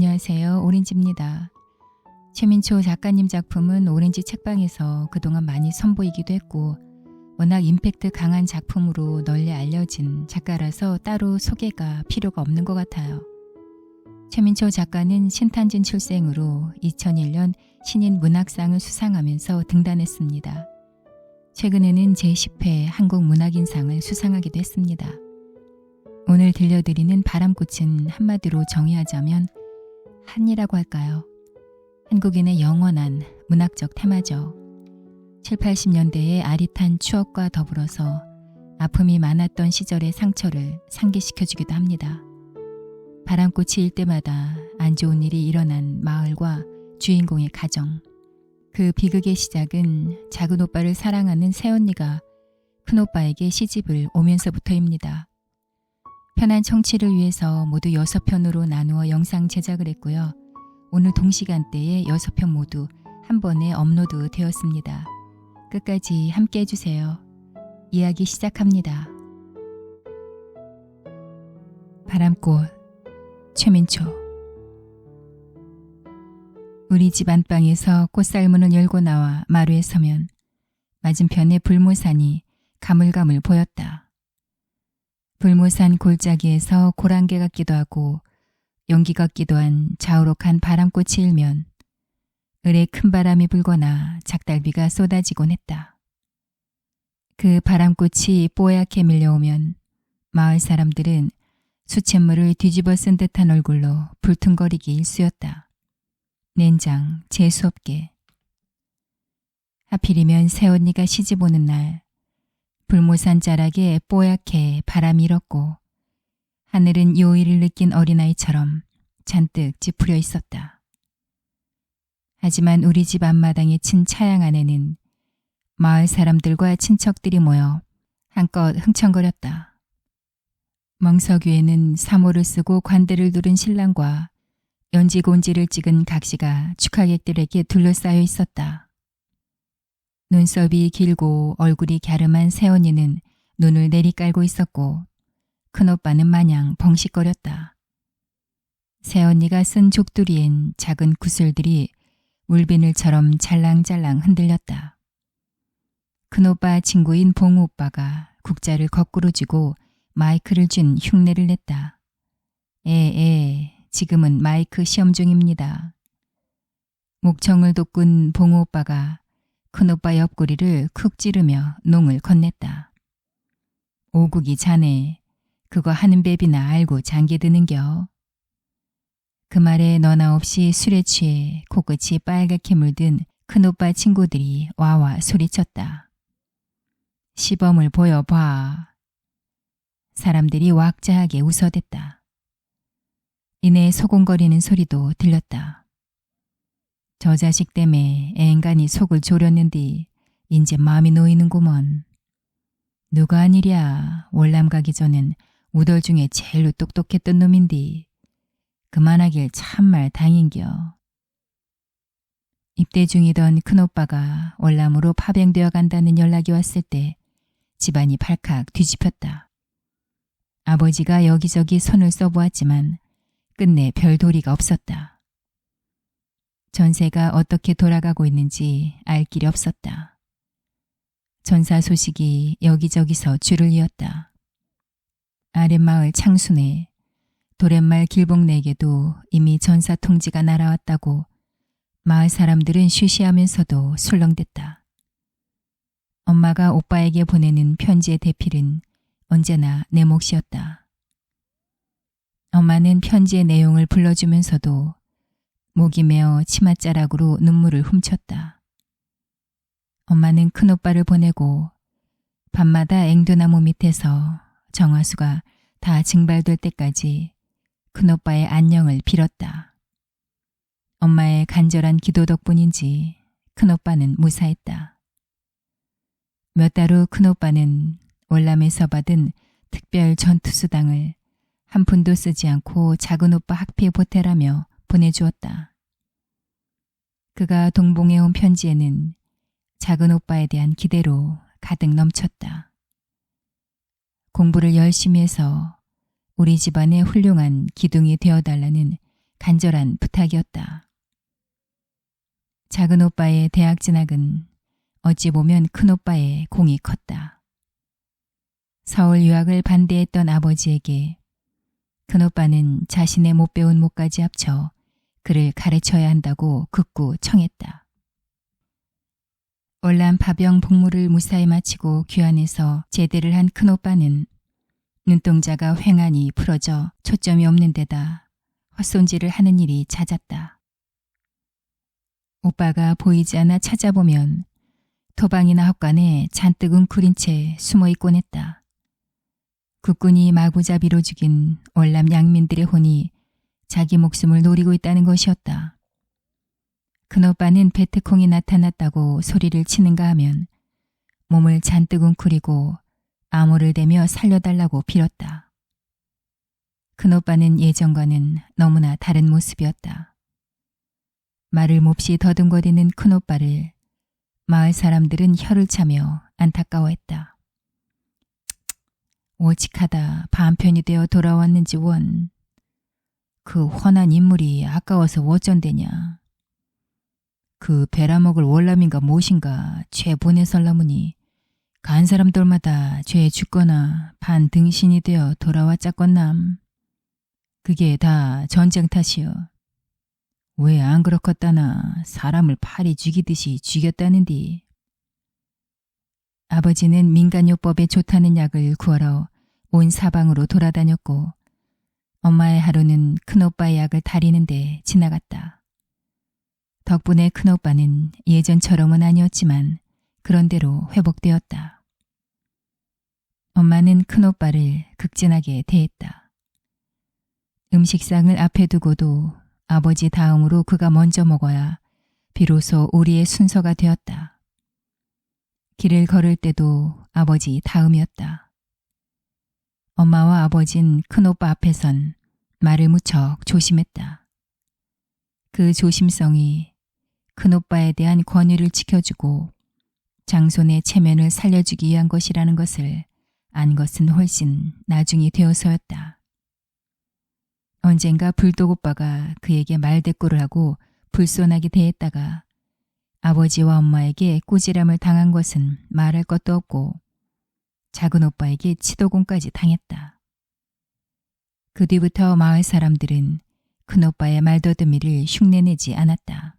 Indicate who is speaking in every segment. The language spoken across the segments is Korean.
Speaker 1: 안녕하세요. 오렌지입니다. 최민초 작가님 작품은 오렌지 책방에서 그동안 많이 선보이기도 했고 워낙 임팩트 강한 작품으로 널리 알려진 작가라서 따로 소개가 필요가 없는 것 같아요. 최민초 작가는 신탄진 출생으로 2001년 신인 문학상을 수상하면서 등단했습니다. 최근에는 제10회 한국문학인상을 수상하기도 했습니다. 오늘 들려드리는 바람꽃은 한마디로 정의하자면 한이라고 할까요? 한국인의 영원한 문학적 테마죠. 7, 80년대의 아릿한 추억과 더불어서 아픔이 많았던 시절의 상처를 상기시켜주기도 합니다. 바람꽃이 일 때마다 안 좋은 일이 일어난 마을과 주인공의 가정. 그 비극의 시작은 작은 오빠를 사랑하는 새언니가 큰오빠에게 시집을 오면서부터입니다. 편한 청취를 위해서 모두 6편으로 나누어 영상 제작을 했고요. 오늘 동시간대에 6편 모두 한 번에 업로드 되었습니다. 끝까지 함께 해주세요. 이야기 시작합니다. 바람꽃, 최민초. 우리 집 안방에서 꽃살문을 열고 나와 마루에 서면 맞은편에 불모산이 가물가물 보였다. 불모산 골짜기에서 고랑개 같기도 하고 연기 같기도 한 자우록한 바람꽃이 일면 을에 큰 바람이 불거나 작달비가 쏟아지곤 했다. 그 바람꽃이 뽀얗게 밀려오면 마을 사람들은 수돗물을 뒤집어 쓴 듯한 얼굴로 불퉁거리기 일쑤였다. nen장 재수없게. 하필이면 새언니가 시집 오는 날 불모산 자락에 뽀얗게 바람이 일었고 하늘은 요일을 느낀 어린아이처럼 잔뜩 찌푸려 있었다. 하지만 우리 집 앞마당에 친 차양 안에는 마을 사람들과 친척들이 모여 한껏 흥청거렸다. 멍석 위에는 사모를 쓰고 관대를 두른 신랑과 연지곤지를 찍은 각시가 축하객들에게 둘러싸여 있었다. 눈썹이 길고 얼굴이 갸름한 새언니는 눈을 내리깔고 있었고 큰오빠는 마냥 벙식거렸다. 새언니가 쓴 족두리엔 작은 구슬들이 물비늘처럼 잘랑잘랑 흔들렸다. 큰오빠 친구인 봉우 오빠가 국자를 거꾸로 쥐고 마이크를 쥔 흉내를 냈다. 지금은 마이크 시험 중입니다. 목청을 돋군 봉우 오빠가 큰오빠 옆구리를 쿡 찌르며 농을 건넸다. 오국이 자네, 그거 하는 법이나 알고 장기드는겨. 그 말에 너나 없이 술에 취해 코끝이 빨갛게 물든 큰오빠 친구들이 와와 소리쳤다. 시범을 보여봐. 사람들이 왁자하게 웃어댔다. 이내 소곤거리는 소리도 들렸다. 저 자식 때문에 앵간히 속을 졸였는디 인제 마음이 놓이는구먼. 누가 아니랴. 월남 가기 전엔 우덜 중에 제일로 똑똑했던 놈인디. 그만하길 참말 당인겨. 입대 중이던 큰오빠가 월남으로 파병되어 간다는 연락이 왔을 때 집안이 발칵 뒤집혔다. 아버지가 여기저기 손을 써보았지만 끝내 별 도리가 없었다. 전세가 어떻게 돌아가고 있는지 알 길이 없었다. 전사 소식이 여기저기서 줄을 이었다. 아랫마을 창순에 도랫말 길봉내에게도 이미 전사 통지가 날아왔다고 마을 사람들은 쉬쉬하면서도 술렁댔다. 엄마가 오빠에게 보내는 편지의 대필은 언제나 내 몫이었다. 엄마는 편지의 내용을 불러주면서도 목이 메어 치맛자락으로 눈물을 훔쳤다. 엄마는 큰오빠를 보내고 밤마다 앵두나무 밑에서 정화수가 다 증발될 때까지 큰오빠의 안녕을 빌었다. 엄마의 간절한 기도 덕분인지 큰오빠는 무사했다. 몇 달 후 큰오빠는 월남에서 받은 특별 전투수당을 한 푼도 쓰지 않고 작은오빠 학비에 보태라며 보내주었다. 그가 동봉해온 편지에는 작은오빠에 대한 기대로 가득 넘쳤다. 공부를 열심히 해서 우리 집안의 훌륭한 기둥이 되어달라는 간절한 부탁이었다. 작은 오빠의 대학 진학은 어찌 보면 큰 오빠의 공이 컸다. 서울 유학을 반대했던 아버지에게 큰 오빠는 자신의 못 배운 목까지 합쳐 그를 가르쳐야 한다고 극구 청했다. 월남 파병 복무를 무사히 마치고 귀환해서 제대를 한 큰 오빠는 눈동자가 휑하니 풀어져 초점이 없는 데다 헛손질을 하는 일이 잦았다. 오빠가 보이지 않아 찾아보면 토방이나 헛간에 잔뜩 웅크린 채 숨어있곤 했다. 국군이 마구잡이로 죽인 월남 양민들의 혼이 자기 목숨을 노리고 있다는 것이었다. 큰오빠는 베트콩이 나타났다고 소리를 치는가 하면 몸을 잔뜩 웅크리고 암호를 대며 살려달라고 빌었다. 큰오빠는 예전과는 너무나 다른 모습이었다. 말을 몹시 더듬거리는 큰오빠를 마을 사람들은 혀를 차며 안타까워했다. 오직하다 반편이 되어 돌아왔는지 원. 그 훤한 인물이 아까워서 어쩐대냐. 그 베라먹을 월남인가 무엇인가 죄 보내설라무니 간 사람들마다 죄에 죽거나 반등신이 되어 돌아왔자건남. 그게 다 전쟁 탓이여. 왜 안 그렇겠다나 사람을 파리 죽이듯이 죽였다는디. 아버지는 민간요법에 좋다는 약을 구하러 온 사방으로 돌아다녔고 엄마의 하루는 큰오빠의 약을 다리는데 지나갔다. 덕분에 큰오빠는 예전처럼은 아니었지만 그런대로 회복되었다. 엄마는 큰오빠를 극진하게 대했다. 음식상을 앞에 두고도 아버지 다음으로 그가 먼저 먹어야 비로소 우리의 순서가 되었다. 길을 걸을 때도 아버지 다음이었다. 엄마와 아버진 큰오빠 앞에선 말을 무척 조심했다. 그 조심성이 큰오빠에 대한 권위를 지켜주고 장손의 체면을 살려주기 위한 것이라는 것을 안 것은 훨씬 나중이 되어서였다. 언젠가 불독 오빠가 그에게 말대꾸를 하고 불손하게 대했다가 아버지와 엄마에게 꾸지람을 당한 것은 말할 것도 없고 작은 오빠에게 치도공까지 당했다. 그 뒤부터 마을 사람들은 큰오빠의 말더듬이를 흉내내지 않았다.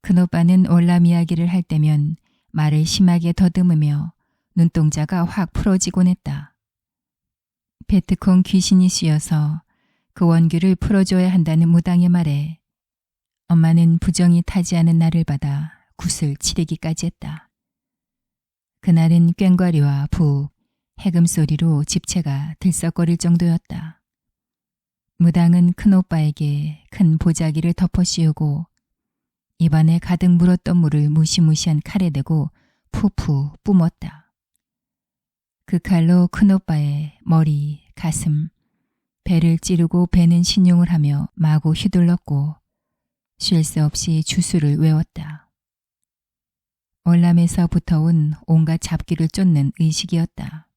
Speaker 1: 큰오빠는 월남 이야기를 할 때면 말을 심하게 더듬으며 눈동자가 확 풀어지곤 했다. 베트콩 귀신이 씌어서 그 원규를 풀어줘야 한다는 무당의 말에 엄마는 부정이 타지 않은 날을 받아 굿을 치르기까지 했다. 그날은 꽹과리와 북, 해금 소리로 집채가 들썩거릴 정도였다. 무당은 큰오빠에게 큰 보자기를 덮어 씌우고 입안에 가득 물었던 물을 무시무시한 칼에 대고 푸푸 뿜었다. 그 칼로 큰오빠의 머리, 가슴, 배를 찌르고 베는 신용을 하며 마구 휘둘렀고 쉴 새 없이 주술을 외웠다. 월남에서 붙어온 온갖 잡기를 쫓는 의식이었다.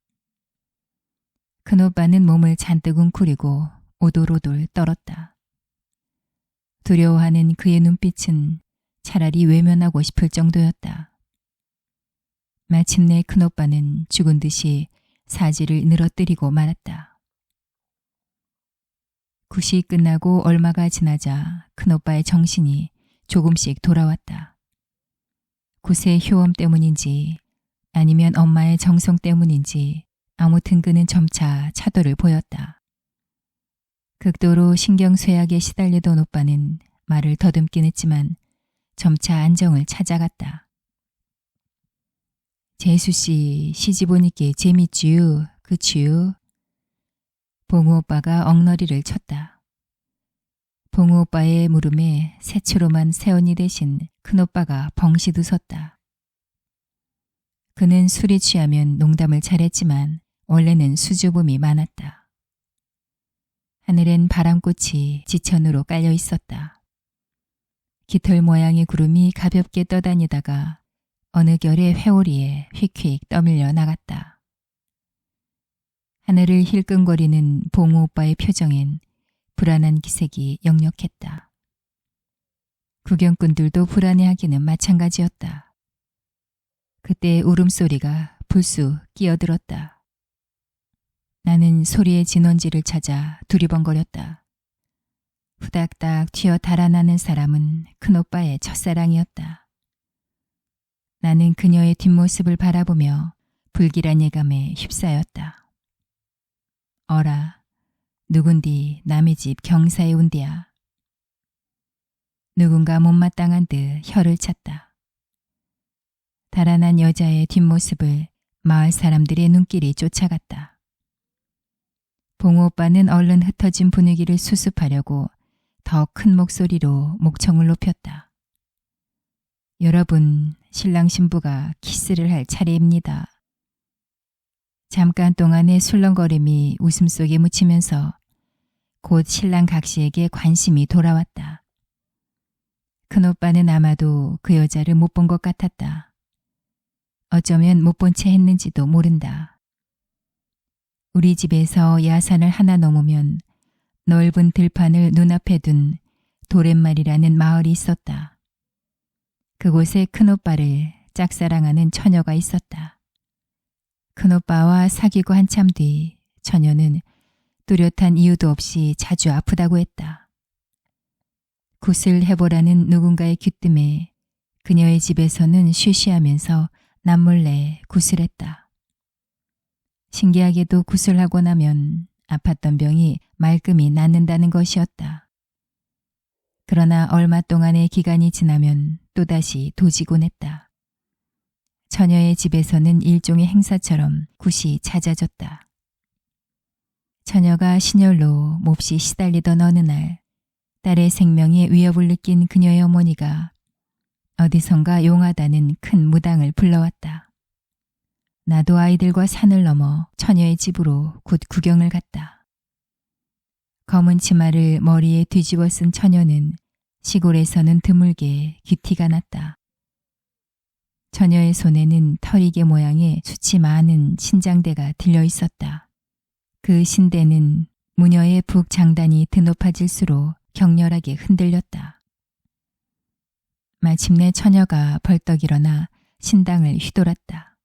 Speaker 1: 큰오빠는 몸을 잔뜩 웅크리고 오돌오돌 떨었다. 두려워하는 그의 눈빛은 차라리 외면하고 싶을 정도였다. 마침내 큰오빠는 죽은 듯이 사지를 늘어뜨리고 말았다. 굿이 끝나고 얼마가 지나자 큰오빠의 정신이 조금씩 돌아왔다. 굿의 효험 때문인지 아니면 엄마의 정성 때문인지 아무튼 그는 점차 차도를 보였다. 극도로 신경쇠약에 시달리던 오빠는 말을 더듬긴 했지만 점차 안정을 찾아갔다. 재수씨 시집 오니께 재밌지요, 그치요? 봉우 오빠가 엉너리를 쳤다. 봉우 오빠의 물음에 새초롬한 새언니 대신 큰오빠가 벙시드 섰다. 그는 술이 취하면 농담을 잘했지만 원래는 수줍음이 많았다. 하늘엔 바람꽃이 지천으로 깔려 있었다. 깃털 모양의 구름이 가볍게 떠다니다가 어느 결의 회오리에 휙휙 떠밀려 나갔다. 하늘을 힐끔거리는 봉우 오빠의 표정엔 불안한 기색이 역력했다. 구경꾼들도 불안해하기는 마찬가지였다. 그때 울음소리가 불쑥 끼어들었다. 나는 소리의 진원지를 찾아 두리번거렸다. 후닥닥 튀어 달아나는 사람은 큰오빠의 첫사랑이었다. 나는 그녀의 뒷모습을 바라보며 불길한 예감에 휩싸였다. 어라, 누군디 남의 집 경사에 온디야. 누군가 못마땅한 듯 혀를 찼다. 달아난 여자의 뒷모습을 마을 사람들의 눈길이 쫓아갔다. 봉우 오빠는 얼른 흩어진 분위기를 수습하려고 더 큰 목소리로 목청을 높였다. 여러분, 신랑 신부가 키스를 할 차례입니다. 잠깐 동안의 술렁거림이 웃음속에 묻히면서 곧 신랑 각시에게 관심이 돌아왔다. 큰오빠는 아마도 그 여자를 못 본 것 같았다. 어쩌면 못 본 채 했는지도 모른다. 우리 집에서 야산을 하나 넘으면 넓은 들판을 눈앞에 둔 도렛말이라는 마을이 있었다. 그곳에 큰오빠를 짝사랑하는 처녀가 있었다. 큰오빠와 사귀고 한참 뒤 처녀는 뚜렷한 이유도 없이 자주 아프다고 했다. 굿을 해보라는 누군가의 귀뜸에 그녀의 집에서는 쉬쉬하면서 남몰래 굿을 했다. 신기하게도 굿을 하고 나면 아팠던 병이 말끔히 낫는다는 것이었다. 그러나 얼마 동안의 기간이 지나면 또다시 도지곤 했다. 처녀의 집에서는 일종의 행사처럼 굿이 잦아졌다. 처녀가 신혈로 몹시 시달리던 어느 날 딸의 생명에 위협을 느낀 그녀의 어머니가 어디선가 용하다는 큰 무당을 불러왔다. 나도 아이들과 산을 넘어 처녀의 집으로 곧 구경을 갔다. 검은 치마를 머리에 뒤집어 쓴 처녀는 시골에서는 드물게 귀티가 났다. 처녀의 손에는 털이개 모양의 숱이 많은 신장대가 들려 있었다. 그 신대는 무녀의 북 장단이 드높아질수록 격렬하게 흔들렸다. 마침내 처녀가 벌떡 일어나 신당을 휘돌았다.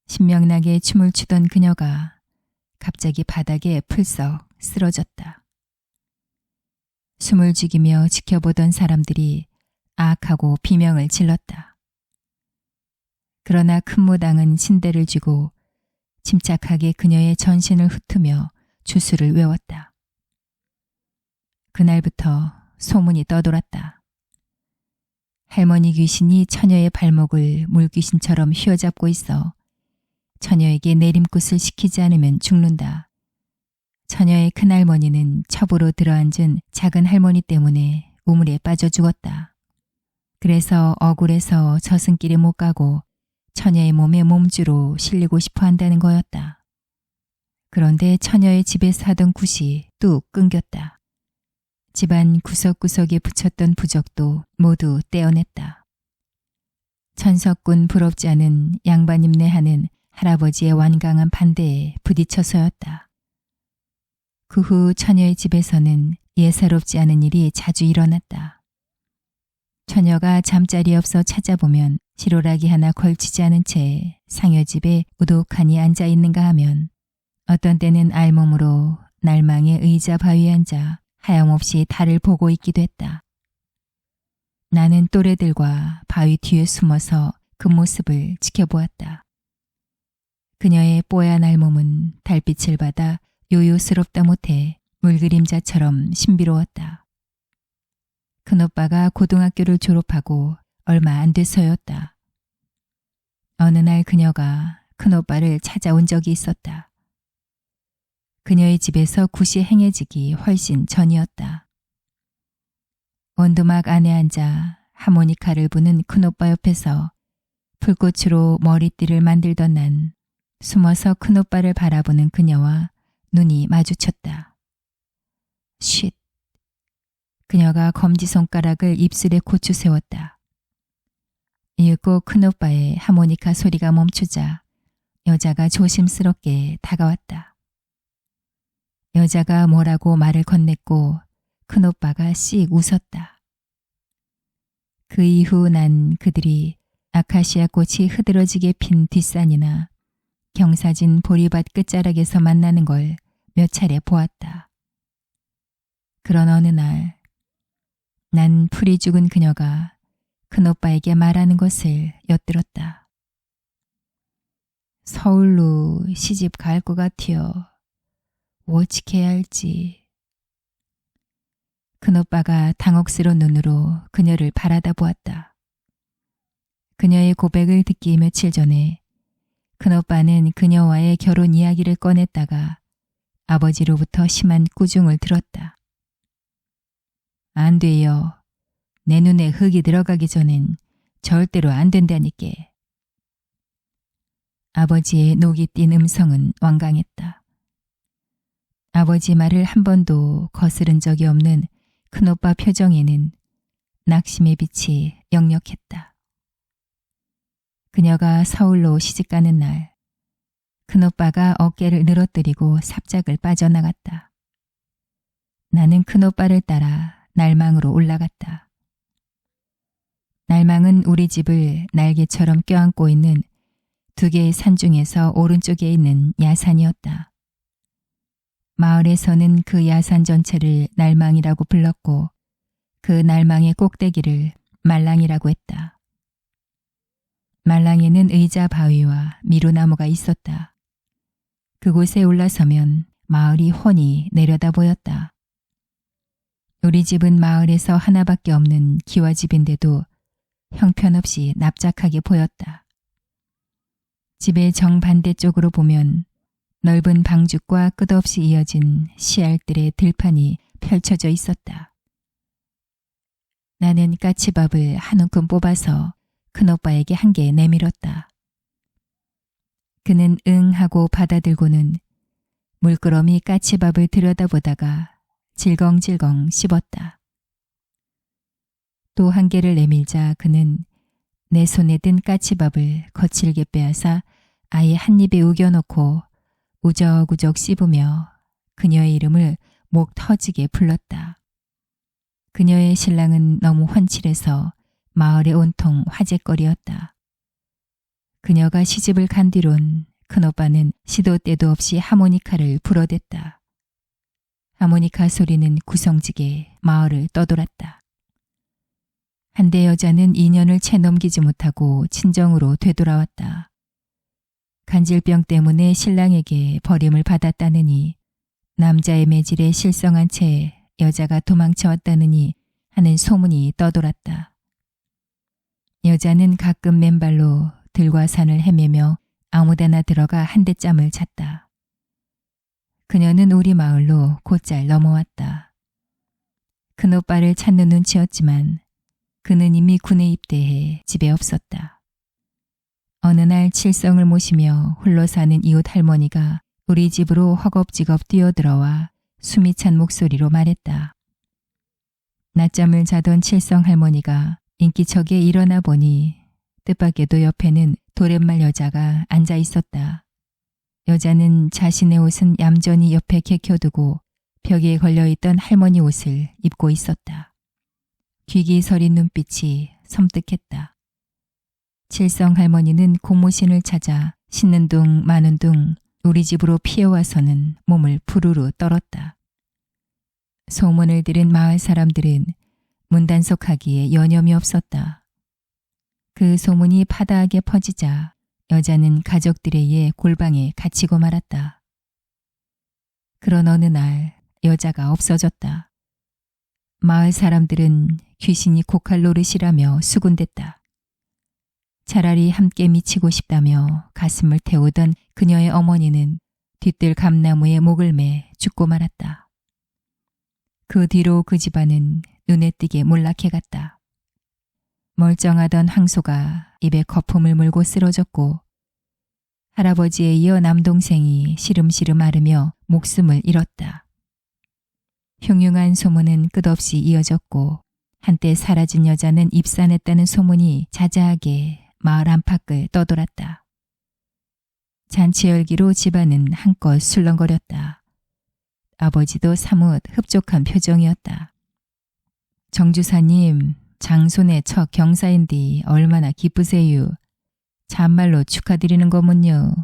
Speaker 1: 신명나게 춤을 추던 그녀가 갑자기 바닥에 풀썩 쓰러졌다. 숨을 죽이며 지켜보던 사람들이 아악하고 비명을 질렀다. 그러나 큰 무당은 신대를 쥐고 침착하게 그녀의 전신을 훑으며 주술을 외웠다. 그날부터 소문이 떠돌았다. 할머니 귀신이 처녀의 발목을 물귀신처럼 휘어잡고 있어 처녀에게 내림굿을 시키지 않으면 죽는다. 처녀의 큰할머니는 첩으로 들어앉은 작은 할머니 때문에 우물에 빠져 죽었다. 그래서 억울해서 저승길에 못 가고 처녀의 몸에 몸주로 실리고 싶어 한다는 거였다. 그런데 처녀의 집에서 하던 굿이 뚝 끊겼다. 집안 구석구석에 붙였던 부적도 모두 떼어냈다. 천석군 부럽지 않은 양반임내하는 할아버지의 완강한 반대에 부딪혀서였다. 그 후 처녀의 집에서는 예사롭지 않은 일이 자주 일어났다. 처녀가 잠자리 없어 찾아보면 시로라기 하나 걸치지 않은 채 상여집에 우독하니 앉아있는가 하면 어떤 때는 알몸으로 날망의 의자 바위에 앉아 하염없이 달을 보고 있기도 했다. 나는 또래들과 바위 뒤에 숨어서 그 모습을 지켜보았다. 그녀의 뽀얀 알몸은 달빛을 받아 요요스럽다 못해 물그림자처럼 신비로웠다. 큰오빠가 고등학교를 졸업하고 얼마 안 돼서였다. 어느 날 그녀가 큰오빠를 찾아온 적이 있었다. 그녀의 집에서 굿이 행해지기 훨씬 전이었다. 원두막 안에 앉아 하모니카를 부는 큰오빠 옆에서 풀꽃으로 머리띠를 만들던 난 숨어서 큰오빠를 바라보는 그녀와 눈이 마주쳤다. 쉿. 그녀가 검지손가락을 입술에 고추 세웠다. 이윽고 큰오빠의 하모니카 소리가 멈추자 여자가 조심스럽게 다가왔다. 여자가 뭐라고 말을 건넸고 큰오빠가 씩 웃었다. 그 이후 난 그들이 아카시아 꽃이 흐드러지게 핀 뒷산이나 경사진 보리밭 끝자락에서 만나는 걸 몇 차례 보았다. 그런 어느 날 난 풀이 죽은 그녀가 큰오빠에게 말하는 것을 엿들었다. 서울로 시집 갈 것 같아요. 어찌 해야 할지. 큰오빠가 당혹스러운 눈으로 그녀를 바라다 보았다. 그녀의 고백을 듣기 며칠 전에 큰오빠는 그녀와의 결혼 이야기를 꺼냈다가 아버지로부터 심한 꾸중을 들었다. 안 돼요. 내 눈에 흙이 들어가기 전엔 절대로 안 된다니까. 아버지의 녹이 띤 음성은 완강했다. 아버지 말을 한 번도 거스른 적이 없는 큰오빠 표정에는 낙심의 빛이 역력했다. 그녀가 서울로 시집가는 날 큰오빠가 어깨를 늘어뜨리고 삽작을 빠져나갔다. 나는 큰오빠를 따라 날망으로 올라갔다. 날망은 우리 집을 날개처럼 껴안고 있는 두 개의 산 중에서 오른쪽에 있는 야산이었다. 마을에서는 그 야산 전체를 날망이라고 불렀고 그 날망의 꼭대기를 말랑이라고 했다. 말랑에는 의자 바위와 미루나무가 있었다. 그곳에 올라서면 마을이 훤히 내려다 보였다. 우리 집은 마을에서 하나밖에 없는 기와집인데도 형편없이 납작하게 보였다. 집의 정반대쪽으로 보면 넓은 방죽과 끝없이 이어진 씨알들의 들판이 펼쳐져 있었다. 나는 까치밥을 한 움큼 뽑아서 큰오빠에게 한 개 내밀었다. 그는 응 하고 받아들고는 물끄러미 까치밥을 들여다보다가 질겅질겅 씹었다. 또 한 개를 내밀자 그는 내 손에 든 까치밥을 거칠게 빼앗아 아예 한 입에 우겨넣고 우적우적 씹으며 그녀의 이름을 목 터지게 불렀다. 그녀의 신랑은 너무 훤칠해서 마을의 온통 화제거리였다. 그녀가 시집을 간 뒤론 큰오빠는 시도 때도 없이 하모니카를 불어댔다. 하모니카 소리는 구성지게 마을을 떠돌았다. 한대 여자는 2년을 채 넘기지 못하고 친정으로 되돌아왔다. 간질병 때문에 신랑에게 버림을 받았다느니 남자의 매질에 실성한 채 여자가 도망쳐왔다느니 하는 소문이 떠돌았다. 여자는 가끔 맨발로 들과 산을 헤매며 아무데나 들어가 한 대 짬을 잤다. 그녀는 우리 마을로 곧잘 넘어왔다. 큰오빠를 찾는 눈치였지만 그는 이미 군에 입대해 집에 없었다. 어느 날 칠성을 모시며 홀로 사는 이웃 할머니가 우리 집으로 허겁지겁 뛰어들어와 숨이 찬 목소리로 말했다. 낮잠을 자던 칠성 할머니가 인기척에 일어나 보니 뜻밖에도 옆에는 도렛말 여자가 앉아 있었다. 여자는 자신의 옷은 얌전히 옆에 개켜두고 벽에 걸려있던 할머니 옷을 입고 있었다. 귀기 서린 눈빛이 섬뜩했다. 칠성 할머니는 고모신을 찾아 신는 둥 마는 둥 우리 집으로 피해와서는 몸을 부르르 떨었다. 소문을 들은 마을 사람들은 문단속하기에 여념이 없었다. 그 소문이 파다하게 퍼지자 여자는 가족들에 의해 골방에 갇히고 말았다. 그런 어느 날 여자가 없어졌다. 마을 사람들은 귀신이 고칼 노릇이라며 수군댔다. 차라리 함께 미치고 싶다며 가슴을 태우던 그녀의 어머니는 뒤뜰 감나무에 목을 매 죽고 말았다. 그 뒤로 그 집안은 눈에 띄게 몰락해갔다. 멀쩡하던 황소가 입에 거품을 물고 쓰러졌고 할아버지에 이어 남동생이 시름시름 앓으며 목숨을 잃었다. 흉흉한 소문은 끝없이 이어졌고 한때 사라진 여자는 입산했다는 소문이 자자하게 마을 안팎을 떠돌았다. 잔치 열기로 집안은 한껏 술렁거렸다. 아버지도 사뭇 흡족한 표정이었다. 정주사님, 장손의 첫 경사인디 얼마나 기쁘세요. 참말로 축하드리는 거문요.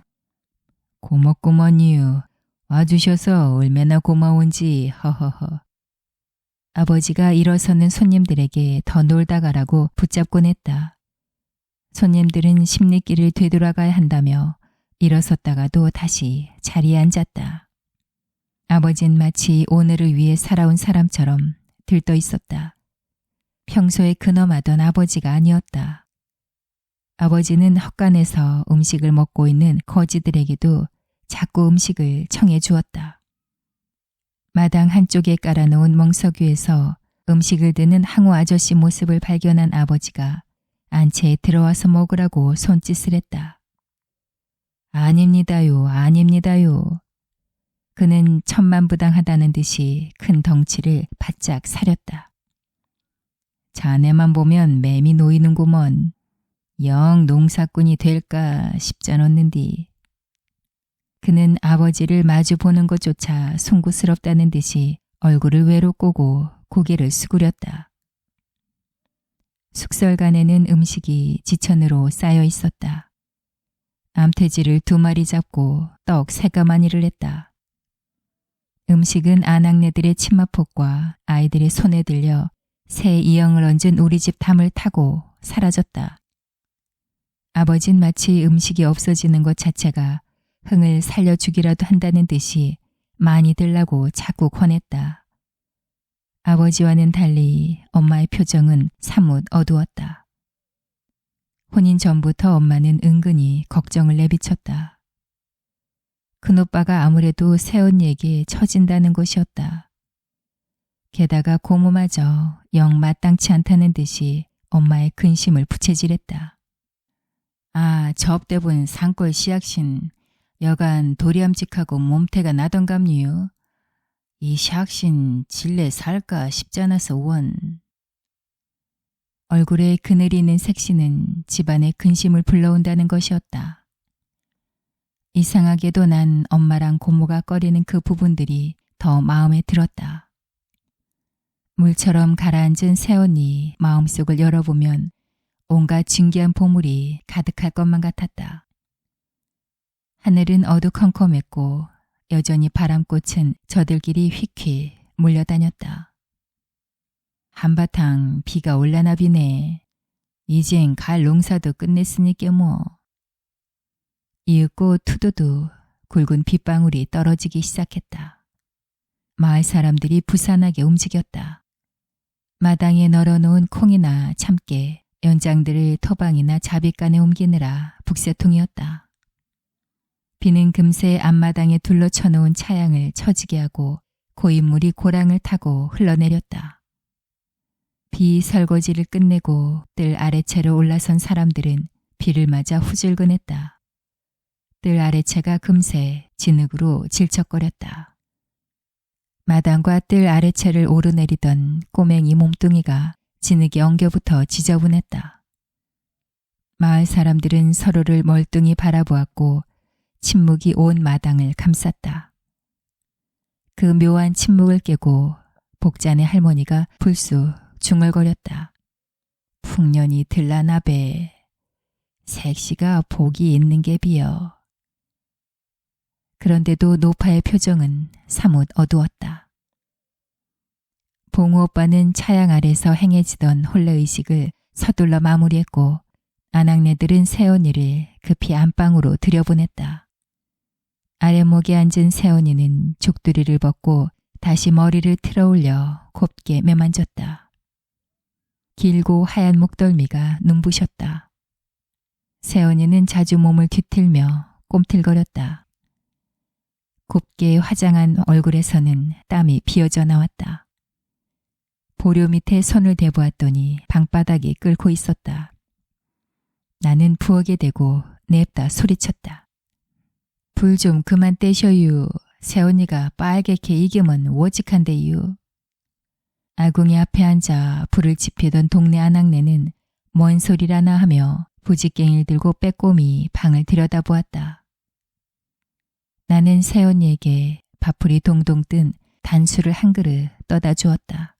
Speaker 1: 고맙구먼요. 와주셔서 얼마나 고마운지 허허허. 아버지가 일어서는 손님들에게 더 놀다 가라고 붙잡곤 했다. 손님들은 십리길을 되돌아가야 한다며 일어섰다가도 다시 자리에 앉았다. 아버진 마치 오늘을 위해 살아온 사람처럼 들떠 있었다. 평소에 근엄하던 아버지가 아니었다. 아버지는 헛간에서 음식을 먹고 있는 거지들에게도 자꾸 음식을 청해 주었다. 마당 한쪽에 깔아놓은 멍석 위에서 음식을 드는 항우 아저씨 모습을 발견한 아버지가 안채에 들어와서 먹으라고 손짓을 했다. 아닙니다요, 아닙니다요. 그는 천만부당하다는 듯이 큰 덩치를 바짝 사렸다. 자네만 보면 맴이 놓이는구먼. 영 농사꾼이 될까 싶잖았는디. 그는 아버지를 마주 보는 것조차 송구스럽다는 듯이 얼굴을 외로 꼬고 고개를 수그렸다. 숙설간에는 음식이 지천으로 쌓여 있었다. 암돼지를 2마리 잡고 떡 3가마니를 했다. 음식은 아낙네들의 치마폭과 아이들의 손에 들려 새 이영을 얹은 우리 집 담을 타고 사라졌다. 아버진 마치 음식이 없어지는 것 자체가 흥을 살려주기라도 한다는 듯이 많이 들라고 자꾸 권했다. 아버지와는 달리 엄마의 표정은 사뭇 어두웠다. 혼인 전부터 엄마는 은근히 걱정을 내비쳤다. 큰오빠가 아무래도 새언니에게 처진다는 것이었다. 게다가 고모마저 영 마땅치 않다는 듯이 엄마의 근심을 부채질했다. 아, 접대본 산골 시약신 여간 도리함직하고 몸태가 나던감요. 이 시약신 질레 살까 싶잖아서 원. 얼굴에 그늘이는 색시는 집안의 근심을 불러온다는 것이었다. 이상하게도 난 엄마랑 고모가 꺼리는 그 부분들이 더 마음에 들었다. 물처럼 가라앉은 새언니 마음속을 열어보면 온갖 진기한 보물이 가득할 것만 같았다. 하늘은 어두컴컴했고 여전히 바람꽃은 저들끼리 휙휙 몰려다녔다. 한바탕 비가 올라나 비네. 이젠 갈 농사도 끝냈으니까 뭐. 이윽고 투두두 굵은 빗방울이 떨어지기 시작했다. 마을 사람들이 부산하게 움직였다. 마당에 널어놓은 콩이나 참깨, 연장들을 토방이나 자빗간에 옮기느라 북새통이었다. 비는 금세 앞마당에 둘러쳐놓은 차양을 처지게 하고 고인물이 고랑을 타고 흘러내렸다. 비 설거지를 끝내고 뜰 아래채로 올라선 사람들은 비를 맞아 후줄근했다. 뜰 아래채가 금세 진흙으로 질척거렸다. 마당과 뜰 아래채를 오르내리던 꼬맹이 몸뚱이가 진흙에 엉겨붙어 지저분했다. 마을 사람들은 서로를 멀뚱히 바라보았고 침묵이 온 마당을 감쌌다. 그 묘한 침묵을 깨고 복잔의 할머니가 불쑥 중얼거렸다. 풍년이 들라나베. 색시가 복이 있는 게 비어. 그런데도 노파의 표정은 사뭇 어두웠다. 봉우 오빠는 차양 아래서 행해지던 혼례의식을 서둘러 마무리했고 아낙네들은 새언니를 급히 안방으로 들여보냈다. 아랫목에 앉은 새언니는 족두리를 벗고 다시 머리를 틀어올려 곱게 매만졌다. 길고 하얀 목덜미가 눈부셨다. 새언니는 자주 몸을 뒤틀며 꼼틀거렸다. 곱게 화장한 얼굴에서는 땀이 비어져 나왔다. 보료 밑에 손을 대보았더니 방바닥이 끓고 있었다. 나는 부엌에 대고 냅다 소리쳤다. 불 좀 그만 떼셔유. 새언니가 빨갛게 익으면 오직한데유. 아궁이 앞에 앉아 불을 지피던 동네 아낙네는 뭔 소리라나 하며 부직갱이를 들고 빼꼼히 방을 들여다보았다. 나는 새언니에게 밥풀이 동동 뜬 단술을 한 그릇 떠다 주었다.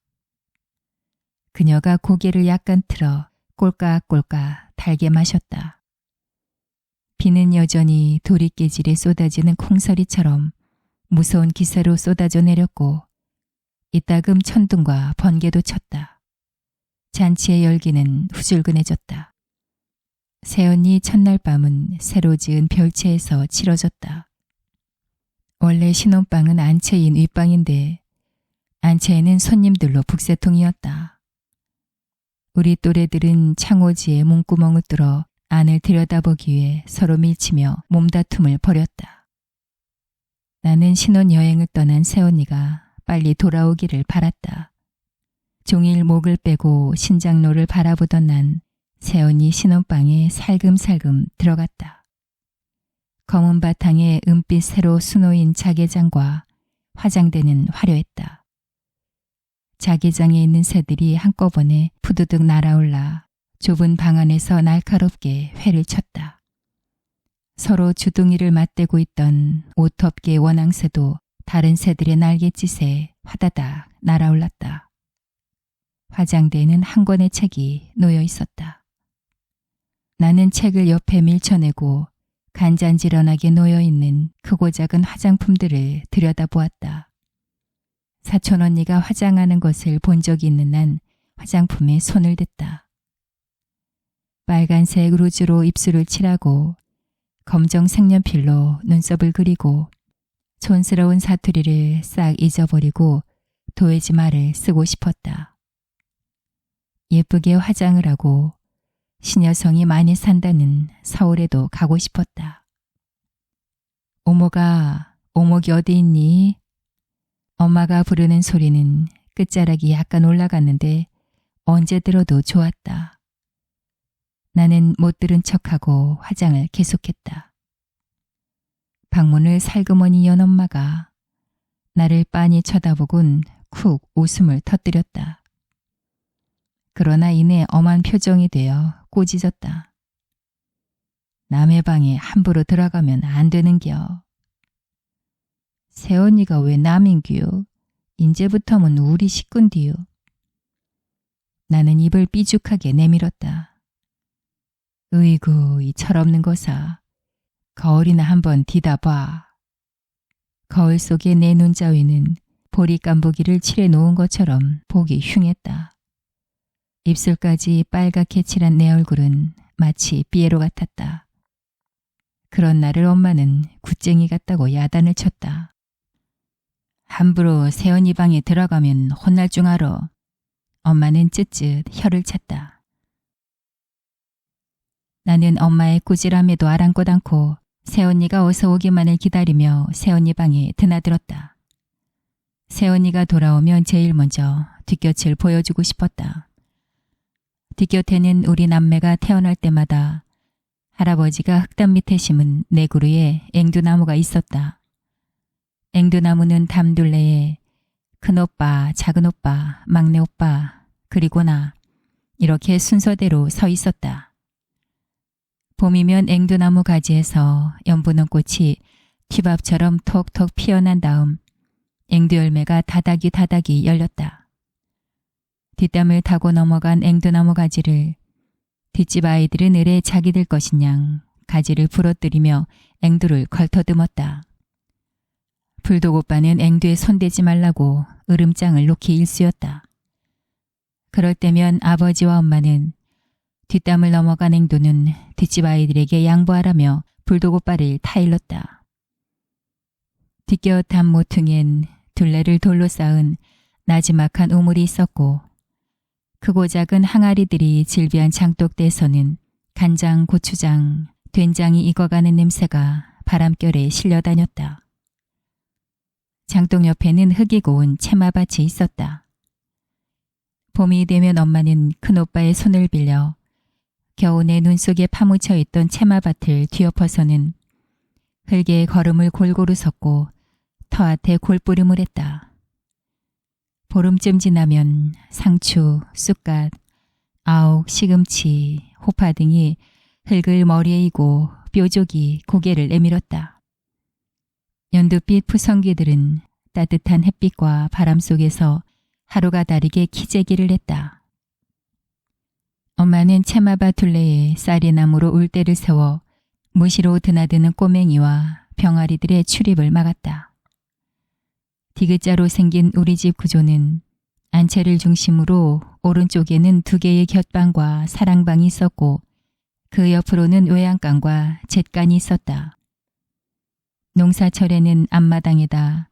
Speaker 1: 그녀가 고개를 약간 틀어 꼴깍꼴깍 달게 마셨다. 비는 여전히 도리깨질에 쏟아지는 콩서리처럼 무서운 기세로 쏟아져 내렸고 이따금 천둥과 번개도 쳤다. 잔치의 열기는 후줄근해졌다. 새언니 첫날 밤은 새로 지은 별채에서 치러졌다. 원래 신혼방은 안채인 윗방인데 안채에는 손님들로 북새통이었다. 우리 또래들은 창호지에 문구멍을 뚫어 안을 들여다보기 위해 서로 밀치며 몸다툼을 벌였다. 나는 신혼여행을 떠난 새언니가 빨리 돌아오기를 바랐다. 종일 목을 빼고 신장로를 바라보던 난 새언니 신혼방에 살금살금 들어갔다. 검은 바탕에 은빛 새로 수놓인 자개장과 화장대는 화려했다. 자개장에 있는 새들이 한꺼번에 푸드득 날아올라 좁은 방 안에서 날카롭게 회를 쳤다. 서로 주둥이를 맞대고 있던 옷덮개 원앙새도 다른 새들의 날갯짓에 화다닥 날아올랐다. 화장대에는 한 권의 책이 놓여 있었다. 나는 책을 옆에 밀쳐내고 간잔지런하게 놓여있는 크고 작은 화장품들을 들여다보았다. 사촌 언니가 화장하는 것을 본 적이 있는 난 화장품에 손을 댔다. 빨간색 루즈로 입술을 칠하고 검정 색연필로 눈썹을 그리고 촌스러운 사투리를 싹 잊어버리고 도해지마를 쓰고 싶었다. 예쁘게 화장을 하고 신여성이 많이 산다는 서울에도 가고 싶었다. 오모가, 오목이 어디 있니? 엄마가 부르는 소리는 끝자락이 약간 올라갔는데 언제 들어도 좋았다. 나는 못 들은 척하고 화장을 계속했다. 방문을 살그머니 연 엄마가 나를 빤히 쳐다보곤 쿡 웃음을 터뜨렸다. 그러나 이내 엄한 표정이 되어 꼬지졌다. 남의 방에 함부로 들어가면 안 되는겨. 새언니가 왜 남인규? 인제부터는 우리 식군디요. 나는 입을 삐죽하게 내밀었다. 으이구, 이 철없는 거사. 거울이나 한번 디다봐. 거울 속의 내 눈자위는 보리깐부기를 칠해놓은 것처럼 보기 흉했다. 입술까지 빨갛게 칠한 내 얼굴은 마치 삐에로 같았다. 그런 나를 엄마는 굿쟁이 같다고 야단을 쳤다. 함부로 새언니 방에 들어가면 혼날 줄 알아. 엄마는 쯧쯧 혀를 찼다. 나는 엄마의 꾸질함에도 아랑곳 않고 새언니가 어서 오기만을 기다리며 새언니 방에 드나들었다. 새언니가 돌아오면 제일 먼저 뒷곁을 보여주고 싶었다. 뒷곁에는 우리 남매가 태어날 때마다 할아버지가 흙담 밑에 심은 네 그루의 앵두나무가 있었다. 앵두나무는 담둘레에 큰오빠, 작은오빠, 막내오빠, 그리고 나 이렇게 순서대로 서 있었다. 봄이면 앵두나무 가지에서 연분홍 꽃이 튀밥처럼 톡톡 피어난 다음 앵두열매가 다닥이 열렸다. 뒷담을 타고 넘어간 앵두나무 가지를 뒷집 아이들은 으레 자기들 것이냥 가지를 부러뜨리며 앵두를 걸터듬었다. 불독오빠는 앵두에 손대지 말라고 으름장을 놓기 일쑤였다. 그럴 때면 아버지와 엄마는 뒷담을 넘어간 앵두는 뒷집 아이들에게 양보하라며 불독오빠를 타일렀다. 뒷곁 담 모퉁이엔 둘레를 돌로 쌓은 나지막한 우물이 있었고 크고 작은 항아리들이 질비한 장독대에서는 간장, 고추장, 된장이 익어가는 냄새가 바람결에 실려다녔다. 장독 옆에는 흙이 고운 채마밭이 있었다. 봄이 되면 엄마는 큰오빠의 손을 빌려 겨우내 눈 속에 파묻혀 있던 채마밭을 뒤엎어서는 흙에 걸음을 골고루 섰고 터한테 골뿌림을 했다. 보름쯤 지나면 상추, 쑥갓, 아욱, 시금치, 호파 등이 흙을 머리에 이고 뾰족이 고개를 내밀었다. 연두빛 푸성기들은 따뜻한 햇빛과 바람 속에서 하루가 다르게 키재기를 했다. 엄마는 채마바 둘레에 쌀이나무로 울대를 세워 무시로 드나드는 꼬맹이와 병아리들의 출입을 막았다. 디귿자로 생긴 우리 집 구조는 안채를 중심으로 오른쪽에는 2개의 곁방과 사랑방이 있었고 그 옆으로는 외양간과 잿간이 있었다. 농사철에는 앞마당에다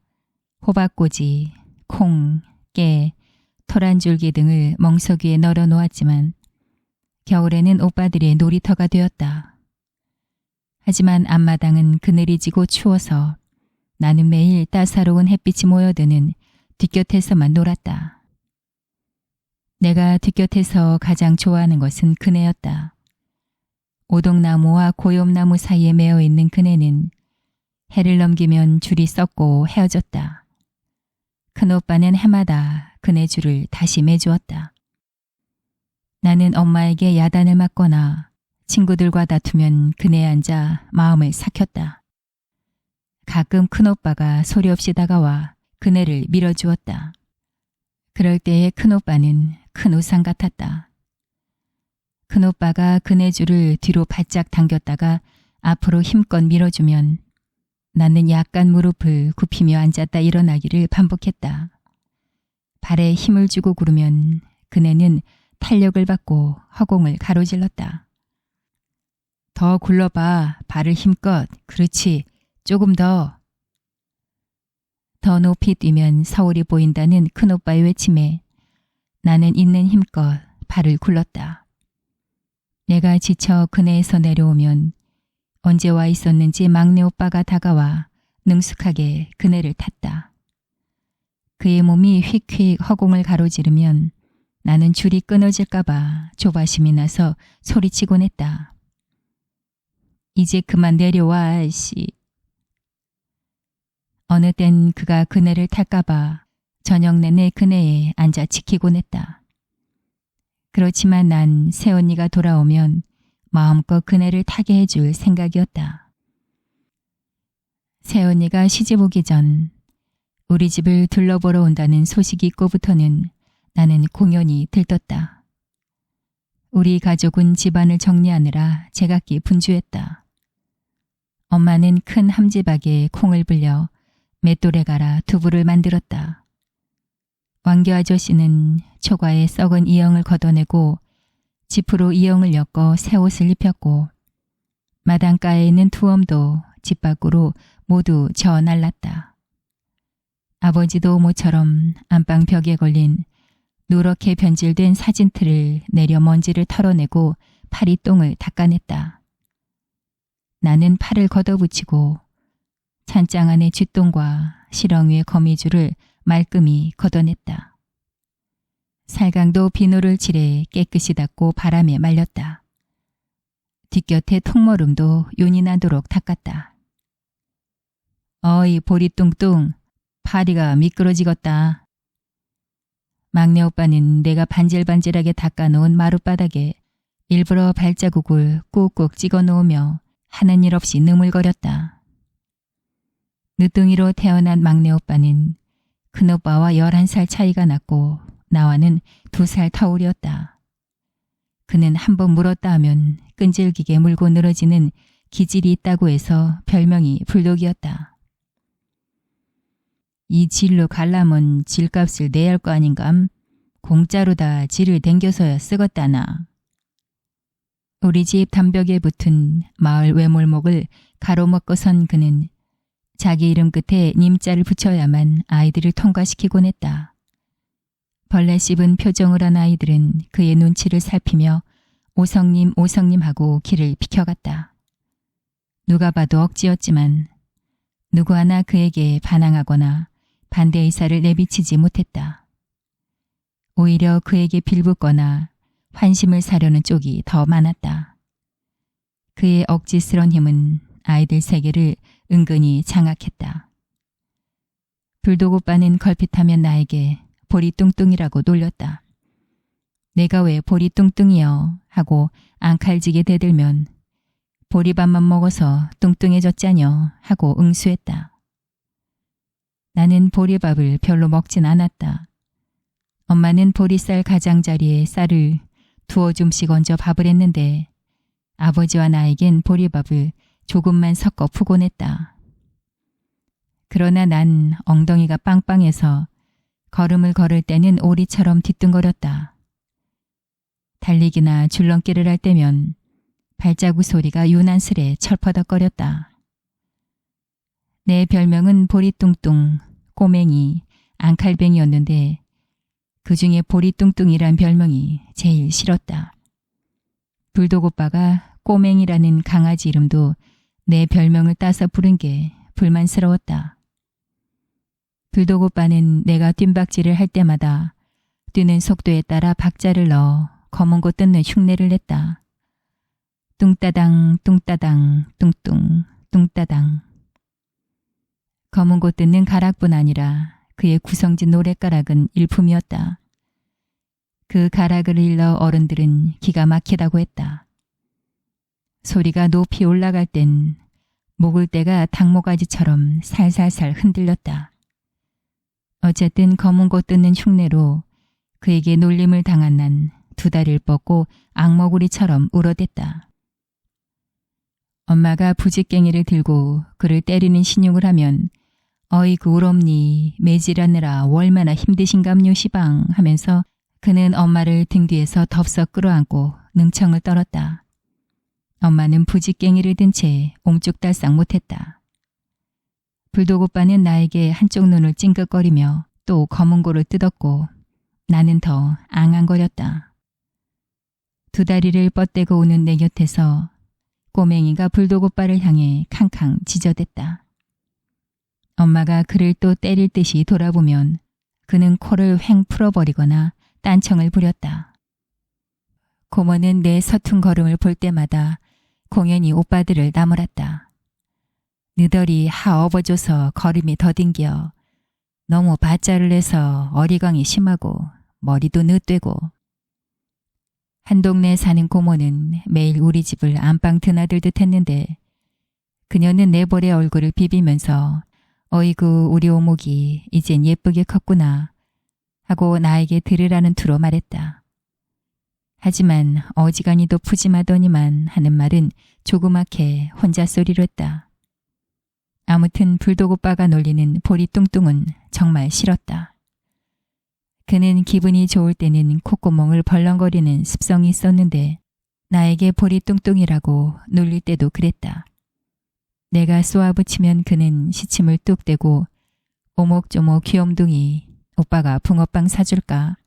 Speaker 1: 호박꼬지, 콩, 깨, 토란줄기 등을 멍석 위에 널어 놓았지만 겨울에는 오빠들의 놀이터가 되었다. 하지만 앞마당은 그늘이 지고 추워서 나는 매일 따사로운 햇빛이 모여드는 뒷곁에서만 놀았다. 내가 뒷곁에서 가장 좋아하는 것은 그네였다. 오동나무와 고엽나무 사이에 매어 있는 그네는 해를 넘기면 줄이 썩고 헤어졌다. 큰오빠는 해마다 그네 줄을 다시 매주었다. 나는 엄마에게 야단을 맞거나 친구들과 다투면 그네에 앉아 마음을 삭혔다. 가끔 큰오빠가 소리 없이 다가와 그네를 밀어주었다. 그럴 때의 큰오빠는 큰 우상 같았다. 큰오빠가 그네 줄을 뒤로 바짝 당겼다가 앞으로 힘껏 밀어주면 나는 약간 무릎을 굽히며 앉았다 일어나기를 반복했다. 발에 힘을 주고 구르면 그네는 탄력을 받고 허공을 가로질렀다. 더 굴러봐. 발을 힘껏. 그렇지. 조금 더. 더 높이 뛰면 서울이 보인다는 큰오빠의 외침에 나는 있는 힘껏 발을 굴렀다. 내가 지쳐 그네에서 내려오면 언제 와 있었는지 막내 오빠가 다가와 능숙하게 그네를 탔다. 그의 몸이 휙휙 허공을 가로지르면 나는 줄이 끊어질까봐 조바심이 나서 소리치곤 했다. 이제 그만 내려와, 씨. 어느 땐 그가 그네를 탈까봐 저녁 내내 그네에 앉아 지키곤 했다. 그렇지만 난 새언니가 돌아오면 마음껏 그네를 타게 해줄 생각이었다. 새언니가 시집 오기 전 우리 집을 둘러보러 온다는 소식이 있고부터는 나는 공연히 들떴다. 우리 가족은 집안을 정리하느라 제각기 분주했다. 엄마는 큰 함지박에 콩을 불려 맷돌에 갈아 두부를 만들었다. 왕교 아저씨는 초가에 썩은 이영을 걷어내고 지프로 이영을 엮어 새 옷을 입혔고 마당가에 있는 투엄도 집 밖으로 모두 저어 날랐다. 아버지도 모처럼 안방 벽에 걸린 누렇게 변질된 사진틀을 내려 먼지를 털어내고 파리똥을 닦아냈다. 나는 팔을 걷어붙이고 찬장 안의 쥐똥과 시렁 위의 거미줄을 말끔히 걷어냈다. 살강도 비누를 칠해 깨끗이 닦고 바람에 말렸다. 뒷곁에 통머름도 윤이 나도록 닦았다. 어이 보리 뚱뚱, 파리가 미끄러지겄다. 막내 오빠는 내가 반질반질하게 닦아놓은 마룻바닥에 일부러 발자국을 꾹꾹 찍어 놓으며 하는 일 없이 느물거렸다. 늦둥이로 태어난 막내 오빠는 큰오빠와 11살 차이가 났고 나와는 2살 터울이었다. 그는 한번 물었다 하면 끈질기게 물고 늘어지는 기질이 있다고 해서 별명이 불독이었다. 이 질로 갈라면 질값을 내야 할 거 아닌감? 공짜로 다 질을 댕겨서야 쓰겄다나. 우리 집 담벽에 붙은 마을 외몰목을 가로먹고선 그는 자기 이름 끝에 님자를 붙여야만 아이들을 통과시키곤 했다. 벌레 씹은 표정을 한 아이들은 그의 눈치를 살피며 오성님 오성님 하고 길을 비켜갔다. 누가 봐도 억지였지만 누구 하나 그에게 반항하거나 반대 의사를 내비치지 못했다. 오히려 그에게 빌붙거나 환심을 사려는 쪽이 더 많았다. 그의 억지스런 힘은 아이들 세계를 은근히 장악했다. 불독 오빠는 걸핏하면 나에게 보리 뚱뚱이라고 놀렸다. 내가 왜 보리 뚱뚱이여 하고 앙칼지게 대들면 보리밥만 먹어서 뚱뚱해졌자녀 하고 응수했다. 나는 보리밥을 별로 먹진 않았다. 엄마는 보리쌀 가장자리에 쌀을 두어 줌씩 얹어 밥을 했는데 아버지와 나에겐 보리밥을 조금만 섞어 푸곤 했다. 그러나 난 엉덩이가 빵빵해서 걸음을 걸을 때는 오리처럼 뒤뚱거렸다. 달리기나 줄넘기를 할 때면 발자국 소리가 유난스레 철퍼덕거렸다. 내 별명은 보리뚱뚱, 꼬맹이, 앙칼뱅이였는데 그중에 보리뚱뚱이란 별명이 제일 싫었다. 불독 오빠가 꼬맹이라는 강아지 이름도 내 별명을 따서 부른 게 불만스러웠다. 불독 오빠는 내가 뜀박질을 할 때마다 뛰는 속도에 따라 박자를 넣어 검은 고 뜯는 흉내를 냈다. 뚱따당 뚱따당 뚱뚱 뚱따당. 검은 고 뜯는 가락뿐 아니라 그의 구성진 노랫가락은 일품이었다. 그 가락을 일러 어른들은 기가 막히다고 했다. 소리가 높이 올라갈 땐 목을대가 닭모가지처럼 살살살 흔들렸다. 어쨌든 검은 고 뜯는 흉내로 그에게 놀림을 당한 난 두 다리를 뻗고 악머구리처럼 울어댔다. 엄마가 부직갱이를 들고 그를 때리는 신용을 하면 어이구 울엄니 매질하느라 얼마나 힘드신감요 시방 하면서 그는 엄마를 등 뒤에서 덥석 끌어안고 능청을 떨었다. 엄마는 부직갱이를 든 채 옴쭉달싹 못했다. 불독 오빠는 나에게 한쪽 눈을 찡긋거리며 또 검은 고를 뜯었고 나는 더 앙앙거렸다. 두 다리를 뻗대고 오는 내 곁에서 꼬맹이가 불독 오빠를 향해 캉캉 지저댔다. 엄마가 그를 또 때릴 듯이 돌아보면 그는 코를 횡 풀어버리거나 딴청을 부렸다. 고모는 내 서툰 걸음을 볼 때마다 공연히 오빠들을 나무랐다. 느덜이 하 업어줘서 걸음이 더딘겨. 너무 바짜를 내서 어리광이 심하고 머리도 늦되고. 한 동네 사는 고모는 매일 우리 집을 안방 드나들듯 했는데 그녀는 내 볼에 얼굴을 비비면서 어이구 우리 오목이 이젠 예쁘게 컸구나 하고 나에게 들으라는 투로 말했다. 하지만 어지간히도 푸짐하더니만 하는 말은 조그맣게 혼자 소리로 했다. 아무튼 불독 오빠가 놀리는 보리뚱뚱은 정말 싫었다. 그는 기분이 좋을 때는 콧구멍을 벌렁거리는 습성이 있었는데 나에게 보리뚱뚱이라고 놀릴 때도 그랬다. 내가 쏘아붙이면 그는 시침을 뚝 떼고 오목조목 귀염둥이 오빠가 붕어빵 사줄까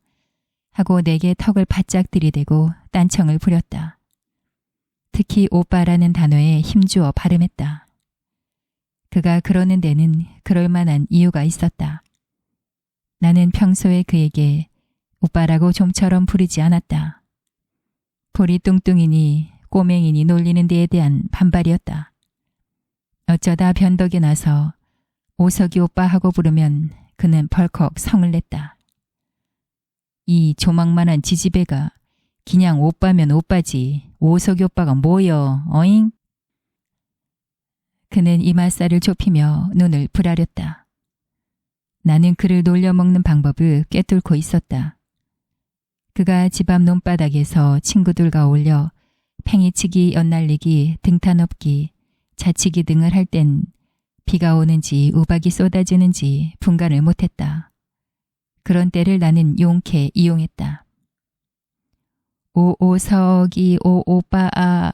Speaker 1: 하고 내게 턱을 바짝 들이대고 딴청을 부렸다. 특히 오빠라는 단어에 힘주어 발음했다. 그가 그러는 데는 그럴 만한 이유가 있었다. 나는 평소에 그에게 오빠라고 좀처럼 부르지 않았다. 보리뚱뚱이니 꼬맹이니 놀리는 데에 대한 반발이었다. 어쩌다 변덕이 나서 오석이 오빠 하고 부르면 그는 벌컥 성을 냈다. 이 조망만한 지지배가 그냥 오빠면 오빠지 오석이 오빠가 뭐여 어잉? 그는 이마살을 좁히며 눈을 부라렸다. 나는 그를 놀려먹는 방법을 꿰뚫고 있었다. 그가 집 앞 논바닥에서 친구들과 어울려 팽이치기, 연날리기, 등탄업기, 자치기 등을 할 땐 비가 오는지 우박이 쏟아지는지 분간을 못했다. 그런 때를 나는 용케 이용했다. 오오석이 오오빠아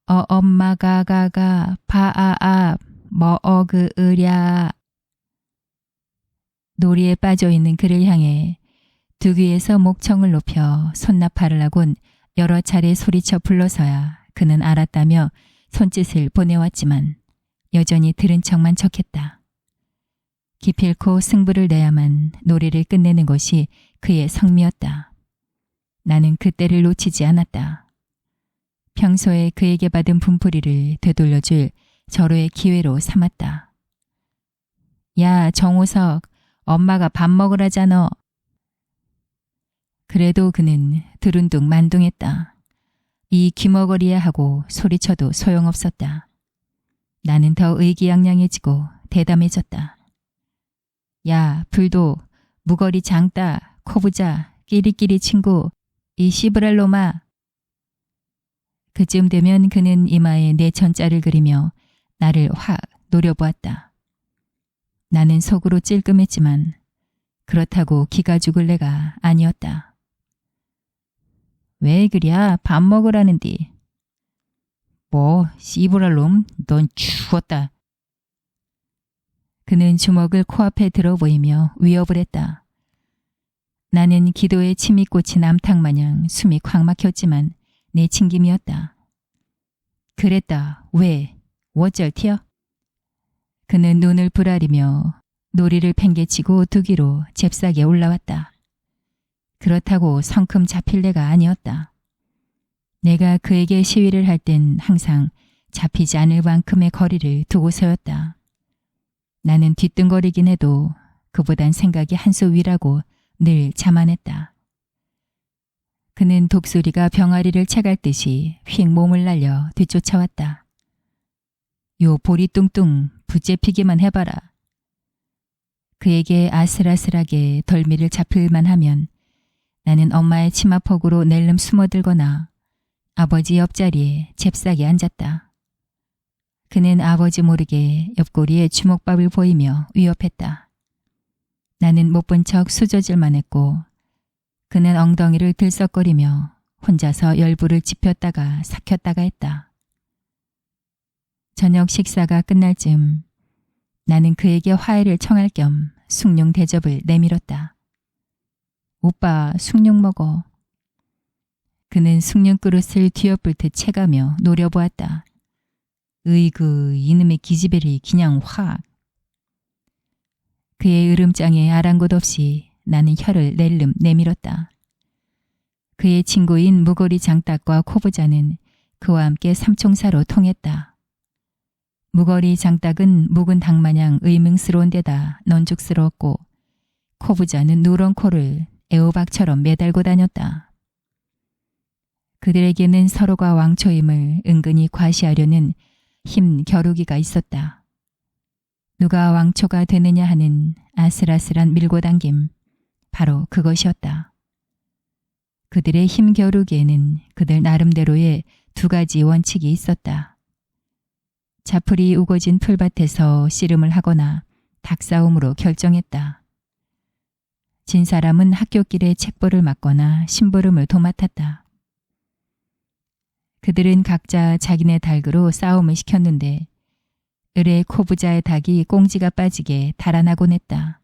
Speaker 1: 엄마가 가가 파아아 머어그으랴. 놀이에 빠져있는 그를 향해 두 귀에서 목청을 높여 손나팔을 하곤 여러 차례 소리쳐 불러서야 그는 알았다며 손짓을 보내왔지만 여전히 들은 척만 척했다. 기필코 승부를 내야만 놀이를 끝내는 것이 그의 성미였다. 나는 그때를 놓치지 않았다. 평소에 그에게 받은 분풀이를 되돌려줄 절호의 기회로 삼았다. 야 정호석, 엄마가 밥 먹으라잖아. 그래도 그는 두룬둥 만둥했다. 이 귀머거리야 하고 소리쳐도 소용없었다. 나는 더 의기양양해지고 대담해졌다. 야, 불도, 무거리 장따, 코부자, 끼리끼리 친구, 이 시브랄 놈아. 그쯤 되면 그는 이마에 내 전자를 그리며 나를 확 노려보았다. 나는 속으로 찔끔했지만 그렇다고 기가 죽을 내가 아니었다. 왜 그랴? 밥 먹으라는디. 뭐, 씨부랄 놈, 넌 죽었다. 그는 주먹을 코앞에 들어 보이며 위협을 했다. 나는 기도에 침이 꽂힌 암탉마냥 숨이 콱 막혔지만 내 친김이었다. 그랬다. 왜? 어쩔티여? 그는 눈을 부라리며 놀이를 팽개치고 두기로 잽싸게 올라왔다. 그렇다고 성큼 잡힐 내가 아니었다. 내가 그에게 시위를 할 땐 항상 잡히지 않을 만큼의 거리를 두고서였다. 나는 뒤뚱거리긴 해도 그보단 생각이 한 수 위라고 늘 자만했다. 그는 독수리가 병아리를 채갈 듯이 휙 몸을 날려 뒤쫓아왔다. 요 보리 뚱뚱 부재피기만 해봐라. 그에게 아슬아슬하게 덜미를 잡힐만 하면 나는 엄마의 치마폭으로 낼름 숨어들거나 아버지 옆자리에 잽싸게 앉았다. 그는 아버지 모르게 옆구리에 주먹밥을 보이며 위협했다. 나는 못 본 척 수저질만 했고 그는 엉덩이를 들썩거리며 혼자서 열불을 지폈다가 삭혔다가 했다. 저녁 식사가 끝날 즈음 나는 그에게 화해를 청할 겸 숭늉 대접을 내밀었다. 오빠 숭늉 먹어. 그는 숭늉 그릇을 뒤엎을 듯 채가며 노려보았다. 으이그 이놈의 기집애를 그냥 확. 그의 으름장에 아랑곳 없이 나는 혀를 낼름 내밀었다. 그의 친구인 무거리 장닭과 코부자는 그와 함께 삼총사로 통했다. 무거리 장닭은 묵은 닭마냥 의명스러운 데다 넌죽스러웠고 코부자는 누런 코를 애호박처럼 매달고 다녔다. 그들에게는 서로가 왕초임을 은근히 과시하려는 힘 겨루기가 있었다. 누가 왕초가 되느냐 하는 아슬아슬한 밀고당김, 바로 그것이었다. 그들의 힘 겨루기에는 그들 나름대로의 두 가지 원칙이 있었다. 자풀이 우거진 풀밭에서 씨름을 하거나 닭싸움으로 결정했다. 진 사람은 학교길에 책벌을 맞거나 심부름을 도맡았다. 그들은 각자 자기네 닭으로 싸움을 시켰는데 을의 코부자의 닭이 꽁지가 빠지게 달아나곤 했다.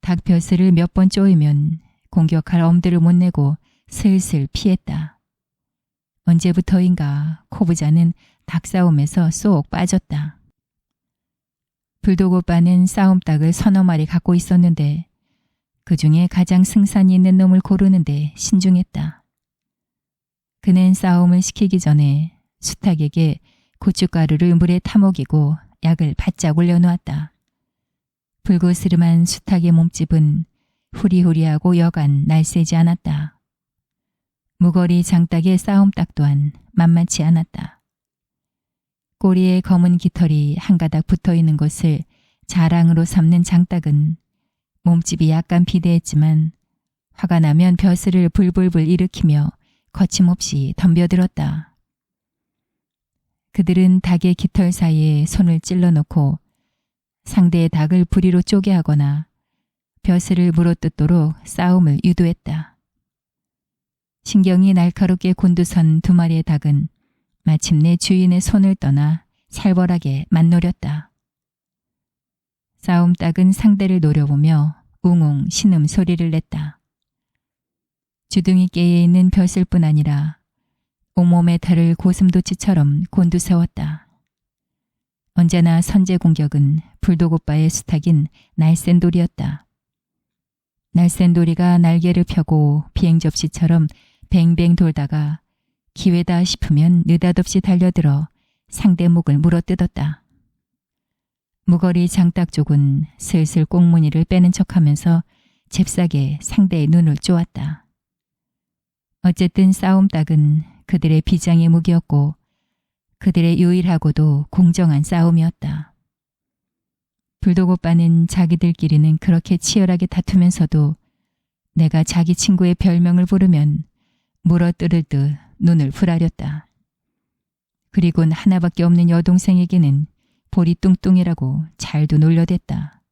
Speaker 1: 닭 벼슬을 몇 번 쪼이면 공격할 엄두를 못 내고 슬슬 피했다. 언제부터인가 코부자는 닭싸움에서 쏙 빠졌다. 불독 오빠는 싸움닭을 서너 마리 갖고 있었는데 그 중에 가장 승산이 있는 놈을 고르는데 신중했다. 그는 싸움을 시키기 전에 수탉에게 고춧가루를 물에 타먹이고 약을 바짝 올려놓았다. 불그스름한 수탉의 몸집은 후리후리하고 여간 날쌔지 않았다. 무거리 장닭의 싸움닭 또한 만만치 않았다. 꼬리에 검은 깃털이 한 가닥 붙어있는 것을 자랑으로 삼는 장닭은 몸집이 약간 비대했지만 화가 나면 벼슬을 불불불 일으키며 거침없이 덤벼들었다. 그들은 닭의 깃털 사이에 손을 찔러놓고 상대의 닭을 부리로 쪼개 하거나 벼슬을 물어뜯도록 싸움을 유도했다. 신경이 날카롭게 곤두선 두 마리의 닭은 마침내 주인의 손을 떠나 살벌하게 맞노렸다. 싸움닭은 상대를 노려보며 웅웅 신음 소리를 냈다. 주둥이 깨에 있는 벼슬뿐 아니라 온몸의 탈을 고슴도치처럼 곤두세웠다. 언제나 선제 공격은 불독 오빠의 수탉인 날쌘돌이었다. 날쌘돌이가 날개를 펴고 비행접시처럼 뱅뱅 돌다가 기회다 싶으면 느닷없이 달려들어 상대 목을 물어뜯었다. 무거리 장닭 쪽은 슬슬 꽁무니를 빼는 척하면서 잽싸게 상대의 눈을 쪼았다. 어쨌든 싸움닭은 그들의 비장의 무기였고 그들의 유일하고도 공정한 싸움이었다. 불독 오빠는 자기들끼리는 그렇게 치열하게 다투면서도 내가 자기 친구의 별명을 부르면 물어뜯을 듯 눈을 부라렸다. 그리곤 하나밖에 없는 여동생에게는 볼이 뚱뚱이라고 잘도 놀려댔다.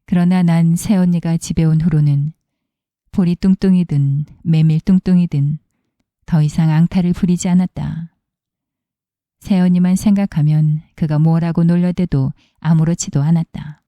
Speaker 1: 그러나 난 새언니가 집에 온 후로는 볼이 뚱뚱이든 메밀 뚱뚱이든 더 이상 앙탈을 부리지 않았다. 새언니만 생각하면 그가 뭐라고 놀려대도 아무렇지도 않았다.